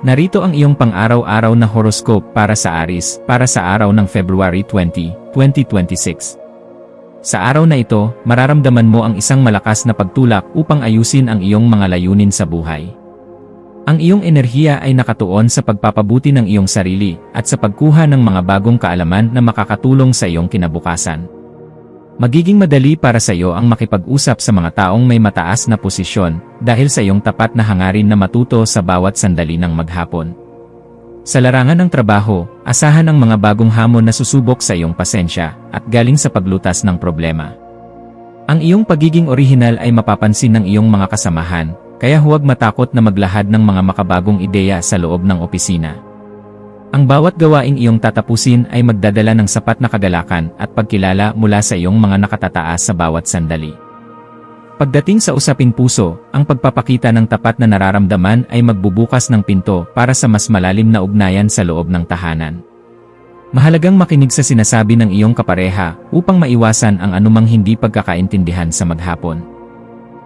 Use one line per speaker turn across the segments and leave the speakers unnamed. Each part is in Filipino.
Narito ang iyong pang-araw-araw na horoscope para sa Aries, para sa araw ng February 20, 2026. Sa araw na ito, mararamdaman mo ang isang malakas na pagtulak upang ayusin ang iyong mga layunin sa buhay. Ang iyong enerhiya ay nakatuon sa pagpapabuti ng iyong sarili at sa pagkuha ng mga bagong kaalaman na makakatulong sa iyong kinabukasan. Magiging madali para sa iyo ang makipag-usap sa mga taong may mataas na posisyon dahil sa iyong tapat na hangarin na matuto sa bawat sandali ng maghapon. Sa larangan ng trabaho, asahan ang mga bagong hamon na susubok sa iyong pasensya at galing sa paglutas ng problema. Ang iyong pagiging orihinal ay mapapansin ng iyong mga kasamahan, kaya huwag matakot na maglahad ng mga makabagong ideya sa loob ng opisina. Ang bawat gawaing iyong tatapusin ay magdadala ng sapat na kagalakan at pagkilala mula sa iyong mga nakatataas sa bawat sandali. Pagdating sa usaping puso, ang pagpapakita ng tapat na nararamdaman ay magbubukas ng pinto para sa mas malalim na ugnayan sa loob ng tahanan. Mahalagang makinig sa sinasabi ng iyong kapareha upang maiwasan ang anumang hindi pagkakaintindihan sa maghapon.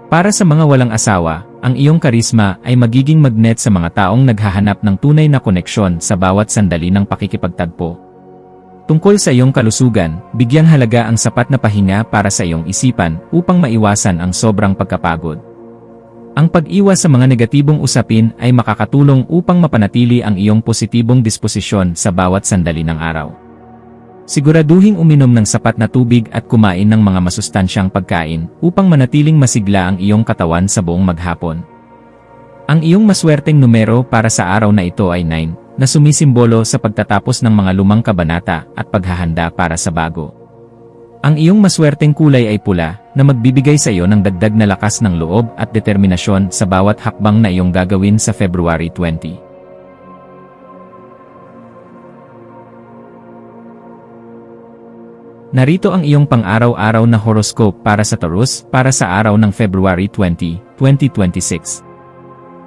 Para sa mga walang asawa, ang iyong karisma ay magiging magnet sa mga taong naghahanap ng tunay na koneksyon sa bawat sandali ng pakikipagtagpo. Tungkol sa iyong kalusugan, bigyang halaga ang sapat na pahinga para sa iyong isipan upang maiwasan ang sobrang pagkapagod. Ang pag-iwas sa mga negatibong usapin ay makakatulong upang mapanatili ang iyong positibong disposisyon sa bawat sandali ng araw. Siguraduhing uminom ng sapat na tubig at kumain ng mga masustansyang pagkain upang manatiling masigla ang iyong katawan sa buong maghapon. Ang iyong maswerteng numero para sa araw na ito ay 9, na sumisimbolo sa pagtatapos ng mga lumang kabanata at paghahanda para sa bago. Ang iyong maswerteng kulay ay pula, na magbibigay sa iyo ng dagdag na lakas ng loob at determinasyon sa bawat hakbang na iyong gagawin sa February 20. Narito ang iyong pang-araw-araw na horoscope para sa Taurus, para sa araw ng February 20, 2026.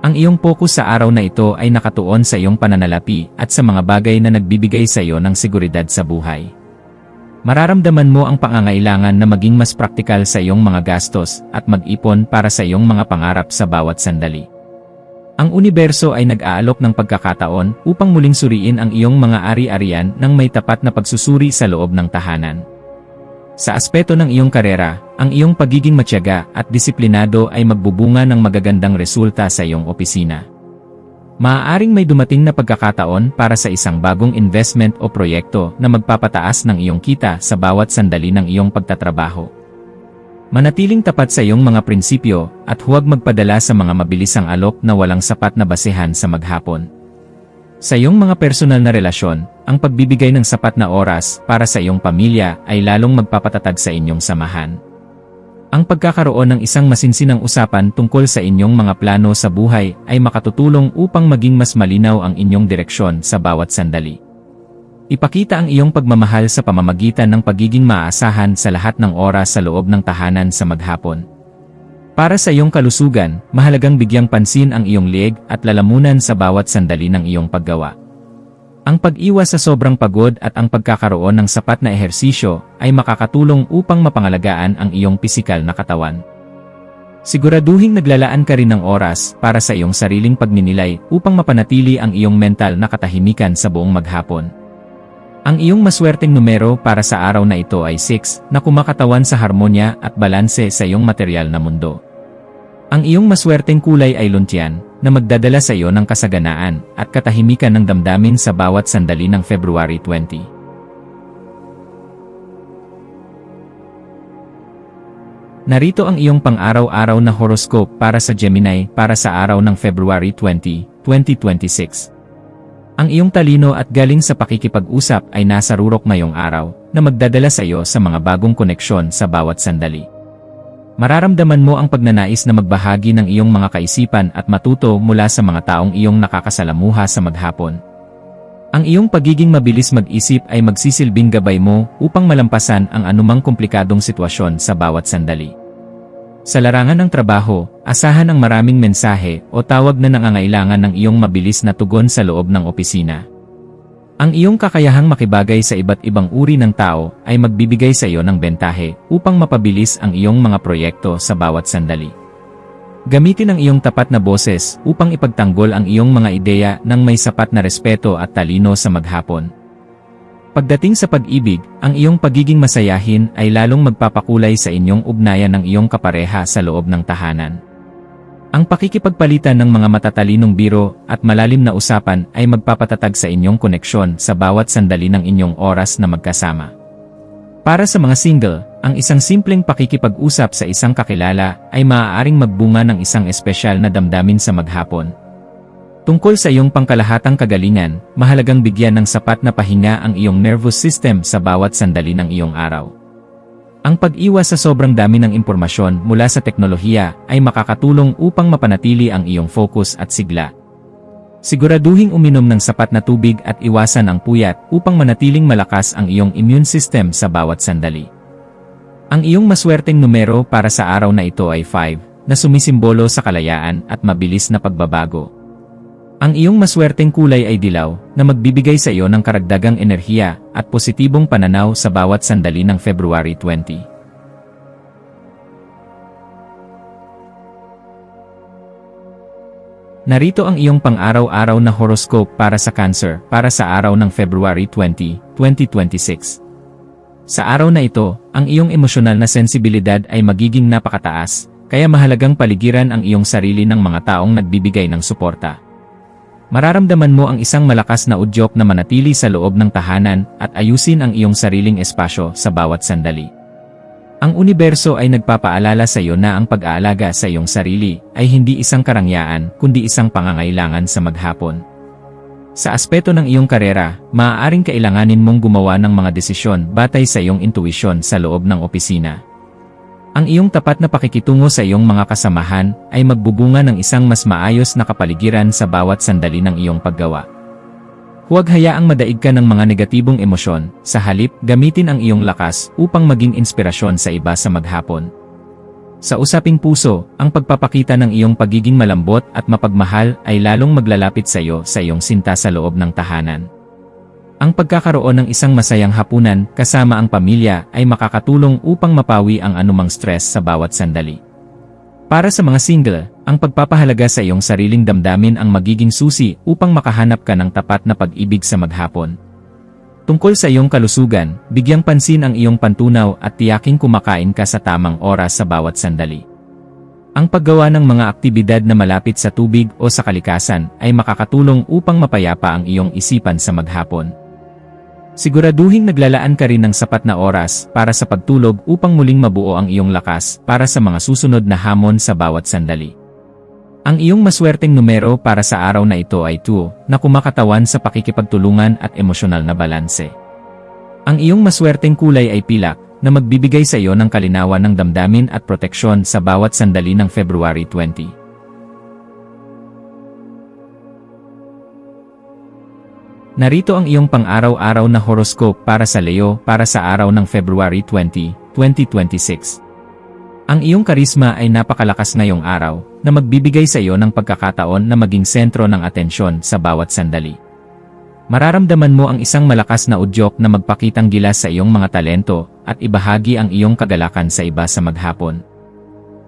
Ang iyong focus sa araw na ito ay nakatuon sa iyong pananalapi at sa mga bagay na nagbibigay sa iyo ng seguridad sa buhay. Mararamdaman mo ang pangangailangan na maging mas praktikal sa iyong mga gastos at mag-ipon para sa iyong mga pangarap sa bawat sandali. Ang universo ay nag-aalok ng pagkakataon upang muling suriin ang iyong mga ari-arian ng may tapat na pagsusuri sa loob ng tahanan. Sa aspeto ng iyong karera, ang iyong pagiging matyaga at disiplinado ay magbubunga ng magagandang resulta sa iyong opisina. Maaaring may dumating na pagkakataon para sa isang bagong investment o proyekto na magpapataas ng iyong kita sa bawat sandali ng iyong pagtatrabaho. Manatiling tapat sa iyong mga prinsipyo at huwag magpadala sa mga mabilisang alok na walang sapat na basehan sa maghapon. Sa iyong mga personal na relasyon, ang pagbibigay ng sapat na oras para sa iyong pamilya ay lalong magpapatatag sa inyong samahan. Ang pagkakaroon ng isang masinsinang usapan tungkol sa inyong mga plano sa buhay ay makatutulong upang maging mas malinaw ang inyong direksyon sa bawat sandali. Ipakita ang iyong pagmamahal sa pamamagitan ng pagiging maaasahan sa lahat ng oras sa loob ng tahanan sa maghapon. Para sa iyong kalusugan, mahalagang bigyang pansin ang iyong leeg at lalamunan sa bawat sandali ng iyong paggawa. Ang pag-iwas sa sobrang pagod at ang pagkakaroon ng sapat na ehersisyo ay makakatulong upang mapangalagaan ang iyong pisikal na katawan. Siguraduhing naglalaan ka rin ng oras para sa iyong sariling pagninilay upang mapanatili ang iyong mental na katahimikan sa buong maghapon. Ang iyong maswerteng numero para sa araw na ito ay 6, na kumakatawan sa harmonya at balanse sa iyong material na mundo. Ang iyong maswerteng kulay ay luntian, na magdadala sa iyo ng kasaganaan at katahimikan ng damdamin sa bawat sandali ng February 20. Narito ang iyong pang-araw-araw na horoscope para sa Gemini para sa araw ng February 20, 2026. Ang iyong talino at galing sa pakikipag-usap ay nasa rurok ngayong araw, na magdadala sa iyo sa mga bagong koneksyon sa bawat sandali. Mararamdaman mo ang pagnanais na magbahagi ng iyong mga kaisipan at matuto mula sa mga taong iyong nakakasalamuha sa maghapon. Ang iyong pagiging mabilis mag-isip ay magsisilbing gabay mo upang malampasan ang anumang komplikadong sitwasyon sa bawat sandali. Sa larangan ng trabaho, asahan ang maraming mensahe o tawag na nangangailangan ng iyong mabilis na tugon sa loob ng opisina. Ang iyong kakayahang makibagay sa iba't ibang uri ng tao ay magbibigay sa iyo ng bentahe upang mapabilis ang iyong mga proyekto sa bawat sandali. Gamitin ang iyong tapat na boses upang ipagtanggol ang iyong mga ideya ng may sapat na respeto at talino sa maghapon. Pagdating sa pag-ibig, ang iyong pagiging masayahin ay lalong magpapakulay sa inyong ugnayan ng iyong kapareha sa loob ng tahanan. Ang pakikipagpalitan ng mga matatalinong biro at malalim na usapan ay magpapatatag sa inyong koneksyon sa bawat sandali ng inyong oras na magkasama. Para sa mga single, ang isang simpleng pakikipag-usap sa isang kakilala ay maaaring magbunga ng isang espesyal na damdamin sa maghapon. Tungkol sa iyong pangkalahatang kagalingan, mahalagang bigyan ng sapat na pahinga ang iyong nervous system sa bawat sandali ng iyong araw. Ang pag-iwas sa sobrang dami ng impormasyon mula sa teknolohiya ay makakatulong upang mapanatili ang iyong focus at sigla. Siguraduhing uminom ng sapat na tubig at iwasan ang puyat upang manatiling malakas ang iyong immune system sa bawat sandali. Ang iyong maswerteng numero para sa araw na ito ay 5, na sumisimbolo sa kalayaan at mabilis na pagbabago. Ang iyong maswerteng kulay ay dilaw, na magbibigay sa iyo ng karagdagang enerhiya at positibong pananaw sa bawat sandali ng February 20. Narito ang iyong pang-araw-araw na horoscope para sa Cancer para sa araw ng February 20, 2026. Sa araw na ito, ang iyong emosyonal na sensibilidad ay magiging napakataas, kaya mahalagang paligiran ang iyong sarili ng mga taong nagbibigay ng suporta. Mararamdaman mo ang isang malakas na udyok na manatili sa loob ng tahanan at ayusin ang iyong sariling espasyo sa bawat sandali. Ang universo ay nagpapaalala sa iyo na ang pag-aalaga sa iyong sarili ay hindi isang karangyaan kundi isang pangangailangan sa maghapon. Sa aspeto ng iyong karera, maaaring kailanganin mong gumawa ng mga desisyon batay sa iyong intuisyon sa loob ng opisina. Ang iyong tapat na pakikitungo sa iyong mga kasamahan ay magbubunga ng isang mas maayos na kapaligiran sa bawat sandali ng iyong paggawa. Huwag hayaang madaig ka ng mga negatibong emosyon, sa halip gamitin ang iyong lakas upang maging inspirasyon sa iba sa maghapon. Sa usaping puso, ang pagpapakita ng iyong pagiging malambot at mapagmahal ay lalong maglalapit sa iyo sa iyong sinta sa loob ng tahanan. Ang pagkakaroon ng isang masayang hapunan kasama ang pamilya ay makakatulong upang mapawi ang anumang stress sa bawat sandali. Para sa mga single, ang pagpapahalaga sa iyong sariling damdamin ang magiging susi upang makahanap ka ng tapat na pag-ibig sa maghapon. Tungkol sa iyong kalusugan, bigyang pansin ang iyong pantunaw at tiyaking kumakain ka sa tamang oras sa bawat sandali. Ang paggawa ng mga aktibidad na malapit sa tubig o sa kalikasan ay makakatulong upang mapayapa ang iyong isipan sa maghapon. Siguraduhing naglalaan ka rin ng sapat na oras para sa pagtulog upang muling mabuo ang iyong lakas para sa mga susunod na hamon sa bawat sandali. Ang iyong maswerteng numero para sa araw na ito ay 2, na kumakatawan sa pakikipagtulungan at emosyonal na balanse. Ang iyong maswerteng kulay ay pilak, na magbibigay sa iyo ng kalinawan ng damdamin at proteksyon sa bawat sandali ng February 20. Narito ang iyong pang-araw-araw na horoscope para sa Leo para sa araw ng February 20, 2026. Ang iyong karisma ay napakalakas ngayong araw, na magbibigay sa iyo ng pagkakataon na maging sentro ng atensyon sa bawat sandali. Mararamdaman mo ang isang malakas na udyok na magpakitang gilas sa iyong mga talento at ibahagi ang iyong kagalakan sa iba sa maghapon.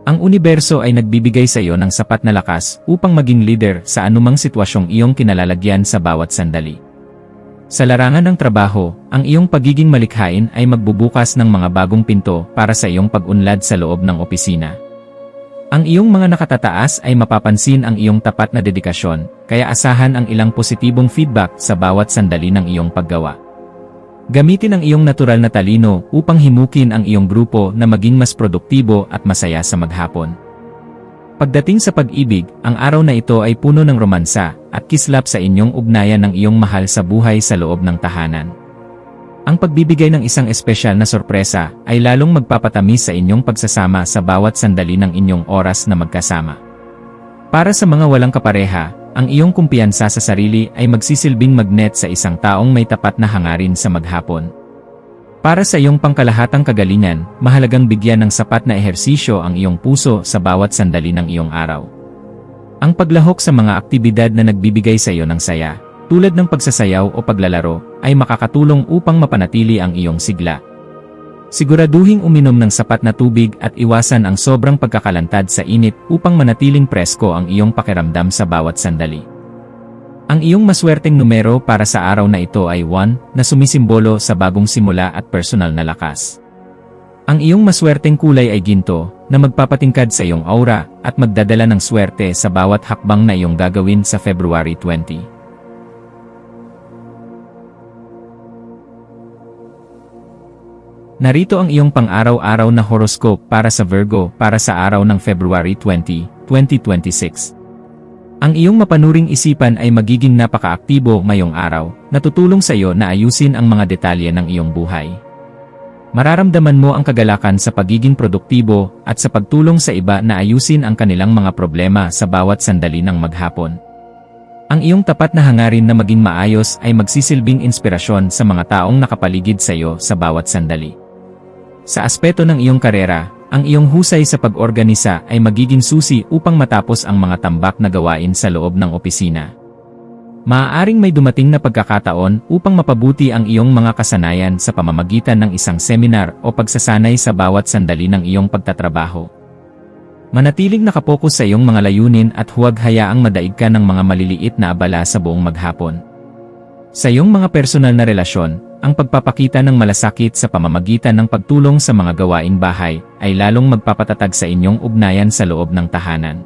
Ang universo ay nagbibigay sa iyo ng sapat na lakas upang maging leader sa anumang sitwasyong iyong kinalalagyan sa bawat sandali. Sa larangan ng trabaho, ang iyong pagiging malikhain ay magbubukas ng mga bagong pinto para sa iyong pag-unlad sa loob ng opisina. Ang iyong mga nakatataas ay mapapansin ang iyong tapat na dedikasyon, kaya asahan ang ilang positibong feedback sa bawat sandali ng iyong paggawa. Gamitin ang iyong natural na talino upang himukin ang iyong grupo na maging mas produktibo at masaya sa maghapon. Pagdating sa pag-ibig, ang araw na ito ay puno ng romansa at kislap sa inyong ugnayan ng iyong mahal sa buhay sa loob ng tahanan. Ang pagbibigay ng isang espesyal na sorpresa ay lalong magpapatamis sa inyong pagsasama sa bawat sandali ng inyong oras na magkasama. Para sa mga walang kapareha, ang iyong kumpiyansa sa sarili ay magsisilbing magnet sa isang taong may tapat na hangarin sa maghapon. Para sa iyong pangkalahatang kagalingan, mahalagang bigyan ng sapat na ehersisyo ang iyong puso sa bawat sandali ng iyong araw. Ang paglahok sa mga aktibidad na nagbibigay sa iyo ng saya, tulad ng pagsasayaw o paglalaro, ay makakatulong upang mapanatili ang iyong sigla. Siguraduhing uminom ng sapat na tubig at iwasan ang sobrang pagkakalantad sa init upang manatiling presko ang iyong pakiramdam sa bawat sandali. Ang iyong maswerteng numero para sa araw na ito ay 1, na sumisimbolo sa bagong simula at personal na lakas. Ang iyong maswerteng kulay ay ginto, na magpapatingkad sa iyong aura at magdadala ng swerte sa bawat hakbang na iyong gagawin sa February 20. Narito ang iyong pang-araw-araw na horoscope para sa Virgo para sa araw ng February 20, 2026. Ang iyong mapanuring isipan ay magiging napakaaktibo ngayong araw, na tutulong sa iyo na ayusin ang mga detalye ng iyong buhay. Mararamdaman mo ang kagalakan sa pagiging produktibo at sa pagtulong sa iba na ayusin ang kanilang mga problema sa bawat sandali ng maghapon. Ang iyong tapat na hangarin na maging maayos ay magsisilbing inspirasyon sa mga taong nakapaligid sa iyo sa bawat sandali. Sa aspeto ng iyong karera, ang iyong husay sa pag-organisa ay magiging susi upang matapos ang mga tambak na gawain sa loob ng opisina. Maaaring may dumating na pagkakataon upang mapabuti ang iyong mga kasanayan sa pamamagitan ng isang seminar o pagsasanay sa bawat sandali ng iyong pagtatrabaho. Manatiling nakapokus sa iyong mga layunin at huwag hayaang madaig ka ng mga maliliit na abala sa buong maghapon. Sa iyong mga personal na relasyon, ang pagpapakita ng malasakit sa pamamagitan ng pagtulong sa mga gawaing bahay ay lalong magpapatatag sa inyong ugnayan sa loob ng tahanan.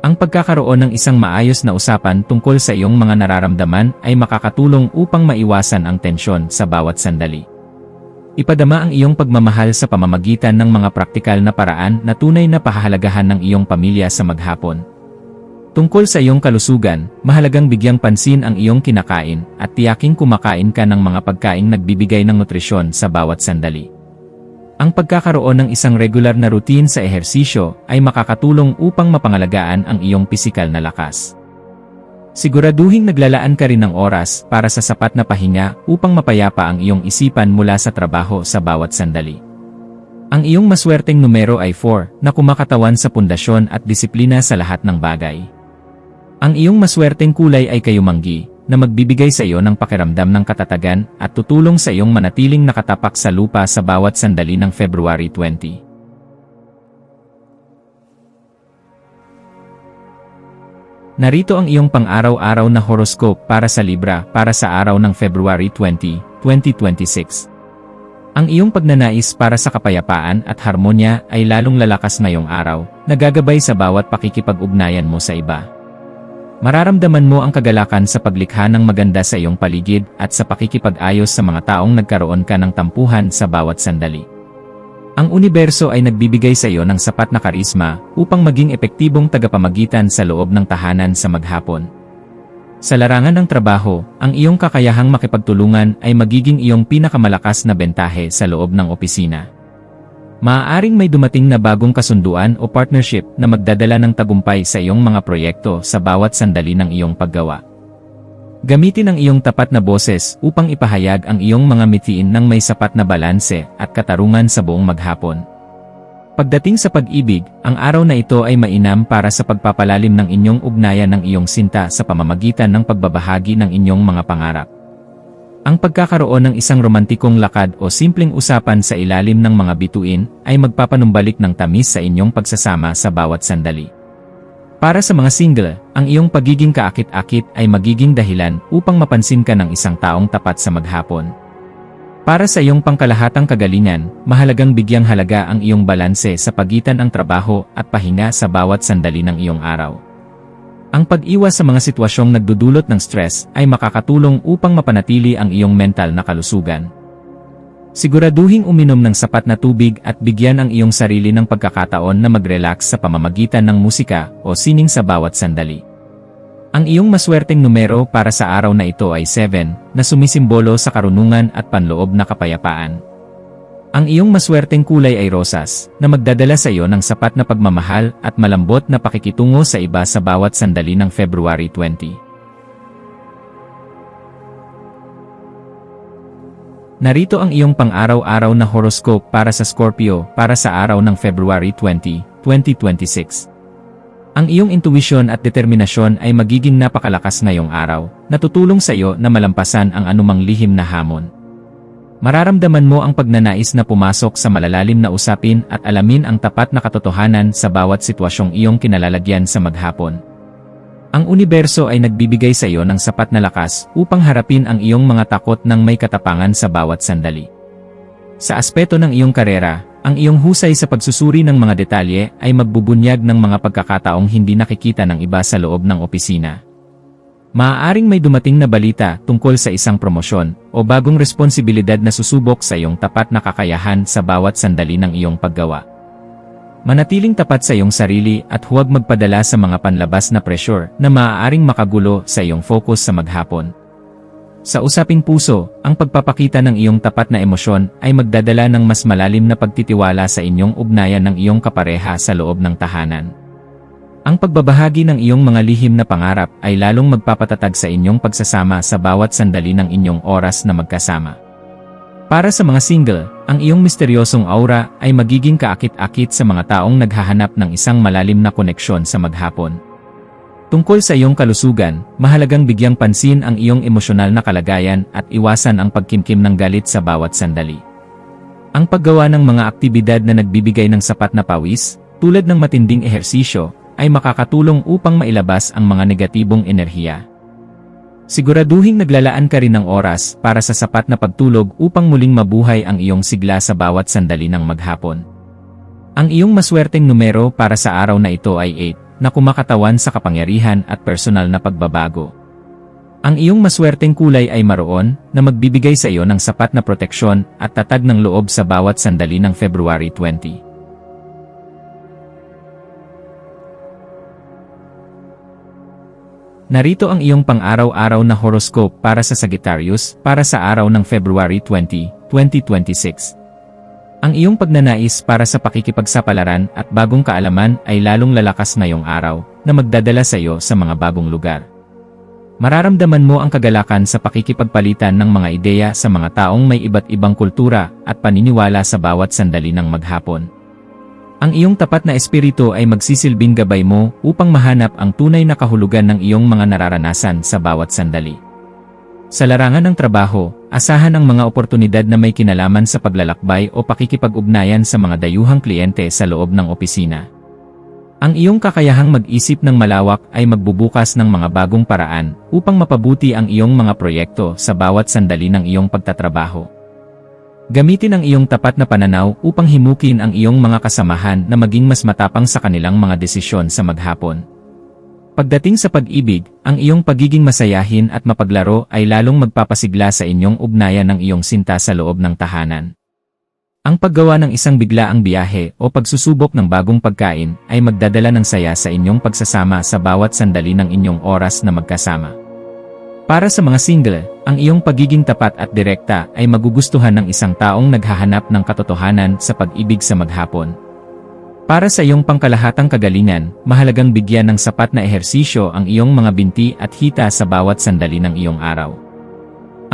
Ang pagkakaroon ng isang maayos na usapan tungkol sa iyong mga nararamdaman ay makakatulong upang maiwasan ang tensyon sa bawat sandali. Ipadama ang iyong pagmamahal sa pamamagitan ng mga praktikal na paraan na tunay na pahahalagahan ng iyong pamilya sa maghapon. Tungkol sa iyong kalusugan, mahalagang bigyang pansin ang iyong kinakain at tiyaking kumakain ka ng mga pagkaing nagbibigay ng nutrisyon sa bawat sandali. Ang pagkakaroon ng isang regular na routine sa ehersisyo ay makakatulong upang mapangalagaan ang iyong pisikal na lakas. Siguraduhing naglalaan ka rin ng oras para sa sapat na pahinga upang mapayapa ang iyong isipan mula sa trabaho sa bawat sandali. Ang iyong maswerteng numero ay 4, na kumakatawan sa pundasyon at disiplina sa lahat ng bagay. Ang iyong maswerteng kulay ay kayumanggi, na magbibigay sa iyo ng pakiramdam ng katatagan at tutulong sa iyong manatiling nakatapak sa lupa sa bawat sandali ng February 20. Narito ang iyong pang-araw-araw na horoscope para sa Libra para sa araw ng February 20, 2026. Ang iyong pagnanais para sa kapayapaan at harmonya ay lalong lalakas ngayong araw, nagagabay sa bawat pakikipag-ugnayan mo sa iba. Mararamdaman mo ang kagalakan sa paglikha ng maganda sa iyong paligid at sa pakikipag-ayos sa mga taong nagkaroon ka ng tampuhan sa bawat sandali. Ang universo ay nagbibigay sa iyo ng sapat na karisma upang maging epektibong tagapamagitan sa loob ng tahanan sa maghapon. Sa larangan ng trabaho, ang iyong kakayahang makipagtulungan ay magiging iyong pinakamalakas na bentahe sa loob ng opisina. Maaaring may dumating na bagong kasunduan o partnership na magdadala ng tagumpay sa iyong mga proyekto sa bawat sandali ng iyong paggawa. Gamitin ang iyong tapat na boses upang ipahayag ang iyong mga mitiin ng may sapat na balanse at katarungan sa buong maghapon. Pagdating sa pag-ibig, ang araw na ito ay mainam para sa pagpapalalim ng inyong ugnayan ng iyong sinta sa pamamagitan ng pagbabahagi ng inyong mga pangarap. Ang pagkakaroon ng isang romantikong lakad o simpleng usapan sa ilalim ng mga bituin ay magpapanumbalik ng tamis sa inyong pagsasama sa bawat sandali. Para sa mga single, ang iyong pagiging kaakit-akit ay magiging dahilan upang mapansin ka ng isang taong tapat sa maghapon. Para sa iyong pangkalahatang kagalingan, mahalagang bigyang halaga ang iyong balanse sa pagitan ng trabaho at pahinga sa bawat sandali ng iyong araw. Ang pag-iwas sa mga sitwasyong nagdudulot ng stress ay makakatulong upang mapanatili ang iyong mental na kalusugan. Siguraduhing uminom ng sapat na tubig at bigyan ang iyong sarili ng pagkakataon na mag-relax sa pamamagitan ng musika o sining sa bawat sandali. Ang iyong maswerteng numero para sa araw na ito ay 7, na sumisimbolo sa karunungan at panloob na kapayapaan. Ang iyong maswerteng kulay ay rosas, na magdadala sa iyo ng sapat na pagmamahal at malambot na pakikitungo sa iba sa bawat sandali ng February 20. Narito ang iyong pang-araw-araw na horoscope para sa Scorpio para sa araw ng February 20, 2026. Ang iyong intuwisyon at determinasyon ay magiging napakalakas ngayong araw, na tutulong sa iyo na malampasan ang anumang lihim na hamon. Mararamdaman mo ang pagnanais na pumasok sa malalalim na usapin at alamin ang tapat na katotohanan sa bawat sitwasyong iyong kinalalagyan sa maghapon. Ang universo ay nagbibigay sa iyo ng sapat na lakas upang harapin ang iyong mga takot ng may katapangan sa bawat sandali. Sa aspeto ng iyong karera, ang iyong husay sa pagsusuri ng mga detalye ay magbubunyag ng mga pagkakataong hindi nakikita ng iba sa loob ng opisina. Maaaring may dumating na balita tungkol sa isang promosyon o bagong responsibilidad na susubok sa iyong tapat na kakayahan sa bawat sandali ng iyong paggawa. Manatiling tapat sa iyong sarili at huwag magpadala sa mga panlabas na pressure na maaaring makagulo sa iyong focus sa maghapon. Sa usaping puso, ang pagpapakita ng iyong tapat na emosyon ay magdadala ng mas malalim na pagtitiwala sa inyong ugnayan ng iyong kapareha sa loob ng tahanan. Ang pagbabahagi ng iyong mga lihim na pangarap ay lalong magpapatatag sa inyong pagsasama sa bawat sandali ng inyong oras na magkasama. Para sa mga single, ang iyong misteryosong aura ay magiging kaakit-akit sa mga taong naghahanap ng isang malalim na koneksyon sa maghapon. Tungkol sa iyong kalusugan, mahalagang bigyang pansin ang iyong emosyonal na kalagayan at iwasan ang pagkimkim ng galit sa bawat sandali. Ang paggawa ng mga aktibidad na nagbibigay ng sapat na pawis, tulad ng matinding ehersisyo, ay makakatulong upang mailabas ang mga negatibong enerhiya. Siguraduhing naglalaan ka rin ng oras para sa sapat na pagtulog upang muling mabuhay ang iyong sigla sa bawat sandali ng maghapon. Ang iyong maswerteng numero para sa araw na ito ay 8, na kumakatawan sa kapangyarihan at personal na pagbabago. Ang iyong maswerteng kulay ay maroon, na magbibigay sa iyo ng sapat na proteksyon at tatag ng loob sa bawat sandali ng February 20. Narito ang iyong pang-araw-araw na horoscope para sa Sagittarius para sa araw ng February 20, 2026. Ang iyong pagnanais para sa pakikipagsapalaran at bagong kaalaman ay lalong lalakas ngayong araw na magdadala sa iyo sa mga bagong lugar. Mararamdaman mo ang kagalakan sa pakikipagpalitan ng mga ideya sa mga taong may iba't ibang kultura at paniniwala sa bawat sandali ng maghapon. Ang iyong tapat na espiritu ay magsisilbing gabay mo upang mahanap ang tunay na kahulugan ng iyong mga nararanasan sa bawat sandali. Sa larangan ng trabaho, asahan ang mga oportunidad na may kinalaman sa paglalakbay o pakikipag-ugnayan sa mga dayuhang kliyente sa loob ng opisina. Ang iyong kakayahang mag-isip ng malawak ay magbubukas ng mga bagong paraan upang mapabuti ang iyong mga proyekto sa bawat sandali ng iyong pagtatrabaho. Gamitin ang iyong tapat na pananaw upang himukin ang iyong mga kasamahan na maging mas matapang sa kanilang mga desisyon sa maghapon. Pagdating sa pag-ibig, ang iyong pagiging masayahin at mapaglaro ay lalong magpapasigla sa inyong ugnayan ng iyong sinta sa loob ng tahanan. Ang paggawa ng isang biglaang biyahe o pagsusubok ng bagong pagkain ay magdadala ng saya sa inyong pagsasama sa bawat sandali ng inyong oras na magkasama. Para sa mga single, ang iyong pagiging tapat at direkta ay magugustuhan ng isang taong naghahanap ng katotohanan sa pag-ibig sa maghapon. Para sa iyong pangkalahatang kagalingan, mahalagang bigyan ng sapat na ehersisyo ang iyong mga binti at hita sa bawat sandali ng iyong araw.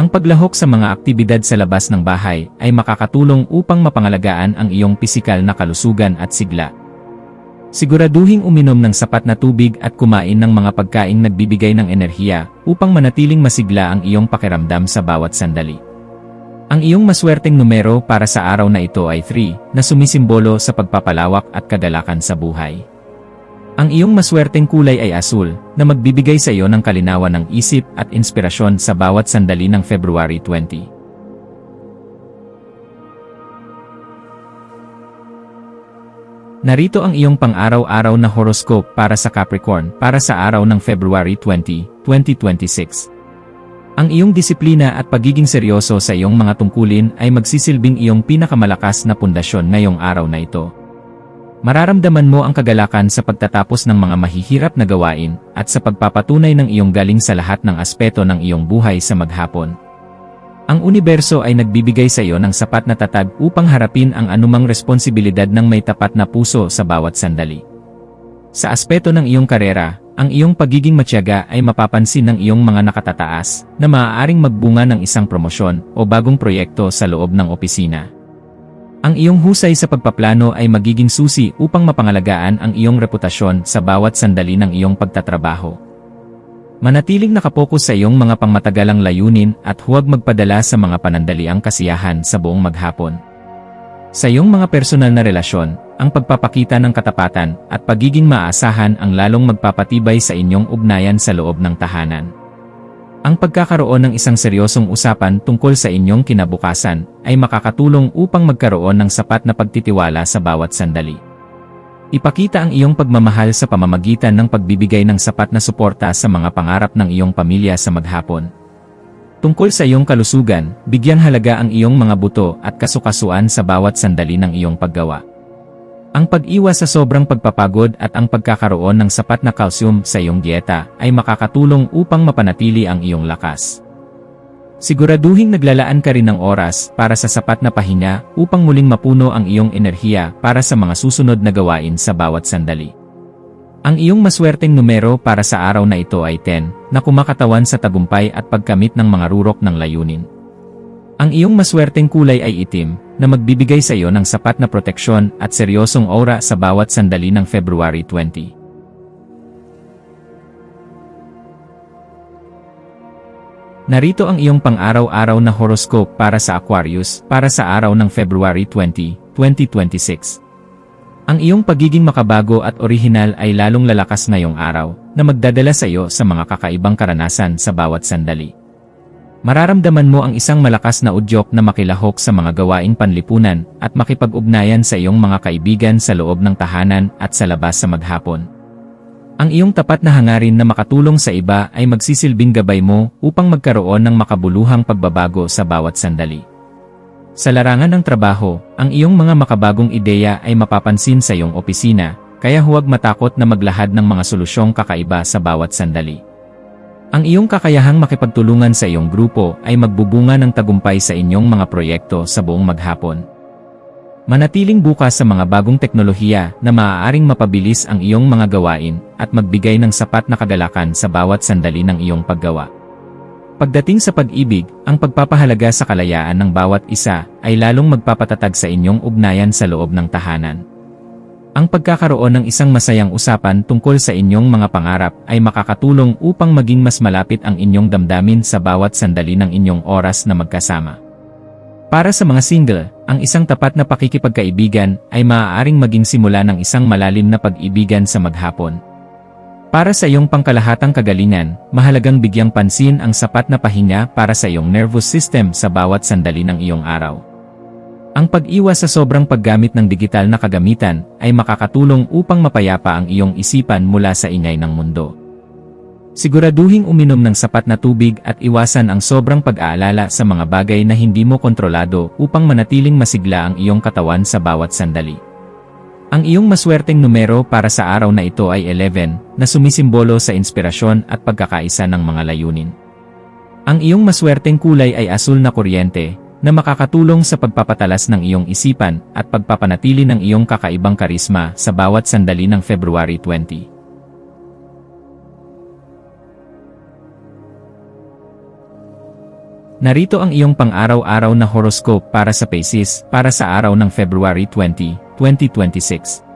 Ang paglahok sa mga aktibidad sa labas ng bahay ay makakatulong upang mapangalagaan ang iyong pisikal na kalusugan at sigla. Siguraduhing uminom ng sapat na tubig at kumain ng mga pagkaing nagbibigay ng enerhiya upang manatiling masigla ang iyong pakiramdam sa bawat sandali. Ang iyong maswerteng numero para sa araw na ito ay 3, na sumisimbolo sa pagpapalawak at kagalakan sa buhay. Ang iyong maswerteng kulay ay asul, na magbibigay sa iyo ng kalinawan ng isip at inspirasyon sa bawat sandali ng February 20. Narito ang iyong pang-araw-araw na horoscope para sa Capricorn para sa araw ng February 20, 2026. Ang iyong disiplina at pagiging seryoso sa iyong mga tungkulin ay magsisilbing iyong pinakamalakas na pundasyon ngayong araw na ito. Mararamdaman mo ang kagalakan sa pagtatapos ng mga mahihirap na gawain at sa pagpapatunay ng iyong galing sa lahat ng aspeto ng iyong buhay sa maghapon. Ang universo ay nagbibigay sa iyo ng sapat na tatag upang harapin ang anumang responsibilidad ng may tapat na puso sa bawat sandali. Sa aspeto ng iyong karera, ang iyong pagiging matyaga ay mapapansin ng iyong mga nakatataas na maaaring magbunga ng isang promosyon o bagong proyekto sa loob ng opisina. Ang iyong husay sa pagpaplano ay magiging susi upang mapangalagaan ang iyong reputasyon sa bawat sandali ng iyong pagtatrabaho. Manatiling nakapokus sa iyong mga pangmatagalang layunin at huwag magpadala sa mga panandaliang kasiyahan sa buong maghapon. Sa iyong mga personal na relasyon, ang pagpapakita ng katapatan at pagiging maaasahan ang lalong magpapatibay sa inyong ugnayan sa loob ng tahanan. Ang pagkakaroon ng isang seryosong usapan tungkol sa inyong kinabukasan ay makakatulong upang magkaroon ng sapat na pagtitiwala sa bawat sandali. Ipakita ang iyong pagmamahal sa pamamagitan ng pagbibigay ng sapat na suporta sa mga pangarap ng iyong pamilya sa maghapon. Tungkol sa iyong kalusugan, bigyang halaga ang iyong mga buto at kasukasuan sa bawat sandali ng iyong paggawa. Ang pag-iwas sa sobrang pagpapagod at ang pagkakaroon ng sapat na kalsiyum sa iyong dieta ay makakatulong upang mapanatili ang iyong lakas. Siguraduhing naglalaan ka rin ng oras para sa sapat na pahinga upang muling mapuno ang iyong enerhiya para sa mga susunod na gawain sa bawat sandali. Ang iyong maswerteng numero para sa araw na ito ay 10, na kumakatawan sa tagumpay at pagkamit ng mga rurok ng layunin. Ang iyong maswerteng kulay ay itim, na magbibigay sa iyo ng sapat na proteksyon at seryosong aura sa bawat sandali ng February 20. Narito ang iyong pang-araw-araw na horoscope para sa Aquarius para sa araw ng February 20, 2026. Ang iyong pagiging makabago at orihinal ay lalong lalakas ngayong araw na magdadala sa iyo sa mga kakaibang karanasan sa bawat sandali. Mararamdaman mo ang isang malakas na udyok na makilahok sa mga gawaing panlipunan at makipag-ugnayan sa iyong mga kaibigan sa loob ng tahanan at sa labas sa maghapon. Ang iyong tapat na hangarin na makatulong sa iba ay magsisilbing gabay mo upang magkaroon ng makabuluhang pagbabago sa bawat sandali. Sa larangan ng trabaho, ang iyong mga makabagong ideya ay mapapansin sa iyong opisina, kaya huwag matakot na maglahad ng mga solusyong kakaiba sa bawat sandali. Ang iyong kakayahang makipagtulungan sa iyong grupo ay magbubunga ng tagumpay sa inyong mga proyekto sa buong maghapon. Manatiling bukas sa mga bagong teknolohiya na maaaring mapabilis ang iyong mga gawain at magbigay ng sapat na kagalakan sa bawat sandali ng iyong paggawa. Pagdating sa pag-ibig, ang pagpapahalaga sa kalayaan ng bawat isa ay lalong magpapatatag sa inyong ugnayan sa loob ng tahanan. Ang pagkakaroon ng isang masayang usapan tungkol sa inyong mga pangarap ay makakatulong upang maging mas malapit ang inyong damdamin sa bawat sandali ng inyong oras na magkasama. Para sa mga single, ang isang tapat na pakikipagkaibigan ay maaaring maging simula ng isang malalim na pag-ibigan sa maghapon. Para sa iyong pangkalahatang kagalingan, mahalagang bigyang pansin ang sapat na pahinga para sa iyong nervous system sa bawat sandali ng iyong araw. Ang pag-iwas sa sobrang paggamit ng digital na kagamitan ay makakatulong upang mapayapa ang iyong isipan mula sa ingay ng mundo. Siguraduhing uminom ng sapat na tubig at iwasan ang sobrang pag-aalala sa mga bagay na hindi mo kontrolado upang manatiling masigla ang iyong katawan sa bawat sandali. Ang iyong maswerteng numero para sa araw na ito ay 11, na sumisimbolo sa inspirasyon at pagkakaisa ng mga layunin. Ang iyong maswerteng kulay ay asul na kuryente, na makakatulong sa pagpapatalas ng iyong isipan at pagpapanatili ng iyong kakaibang karisma sa bawat sandali ng February 20. Narito ang iyong pang-araw-araw na horoscope para sa Pisces para sa araw ng February 20, 2026.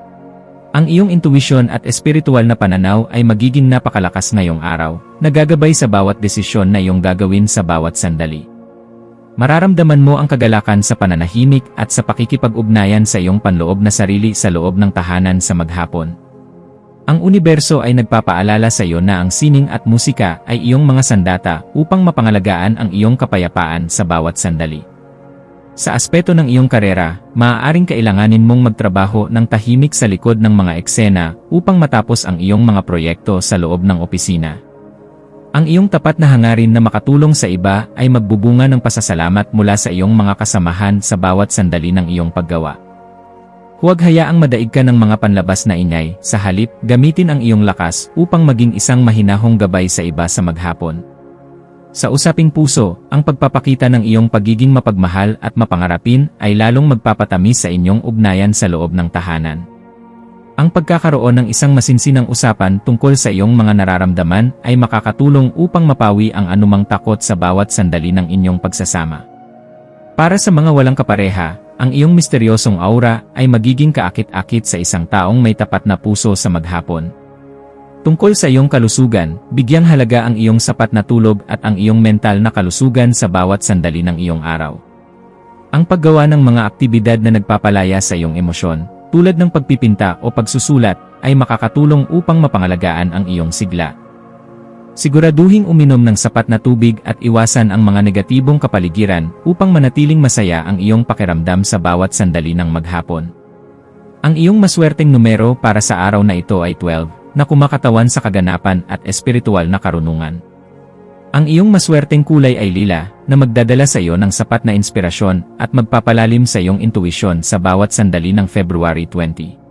Ang iyong intuition at espiritual na pananaw ay magiging napakalakas ngayong araw, nagagabay sa bawat desisyon na iyong gagawin sa bawat sandali. Mararamdaman mo ang kagalakan sa pananahimik at sa pakikipag-ugnayan sa iyong panloob na sarili sa loob ng tahanan sa maghapon. Ang universo ay nagpapaalala sa iyo na ang sining at musika ay iyong mga sandata upang mapangalagaan ang iyong kapayapaan sa bawat sandali. Sa aspeto ng iyong karera, maaaring kailanganin mong magtrabaho ng tahimik sa likod ng mga eksena upang matapos ang iyong mga proyekto sa loob ng opisina. Ang iyong tapat na hangarin na makatulong sa iba ay magbubunga ng pasasalamat mula sa iyong mga kasamahan sa bawat sandali ng iyong paggawa. Huwag hayaang madaig ka ng mga panlabas na ingay, sa halip, gamitin ang iyong lakas upang maging isang mahinahong gabay sa iba sa maghapon. Sa usaping puso, ang pagpapakita ng iyong pagiging mapagmahal at mapangarapin ay lalong magpapatamis sa inyong ugnayan sa loob ng tahanan. Ang pagkakaroon ng isang masinsinang usapan tungkol sa iyong mga nararamdaman ay makakatulong upang mapawi ang anumang takot sa bawat sandali ng inyong pagsasama. Para sa mga walang kapareha, ang iyong misteryosong aura ay magiging kaakit-akit sa isang taong may tapat na puso sa maghapon. Tungkol sa iyong kalusugan, bigyang halaga ang iyong sapat na tulog at ang iyong mental na kalusugan sa bawat sandali ng iyong araw. Ang paggawa ng mga aktibidad na nagpapalaya sa iyong emosyon, tulad ng pagpipinta o pagsusulat, ay makakatulong upang mapangalagaan ang iyong sigla. Siguraduhing uminom ng sapat na tubig at iwasan ang mga negatibong kapaligiran upang manatiling masaya ang iyong pakiramdam sa bawat sandali ng maghapon. Ang iyong maswerteng numero para sa araw na ito ay 12, na kumakatawan sa kaganapan at espiritual na karunungan. Ang iyong maswerteng kulay ay lila, na magdadala sa iyo ng sapat na inspirasyon at magpapalalim sa iyong intuisyon sa bawat sandali ng February 20.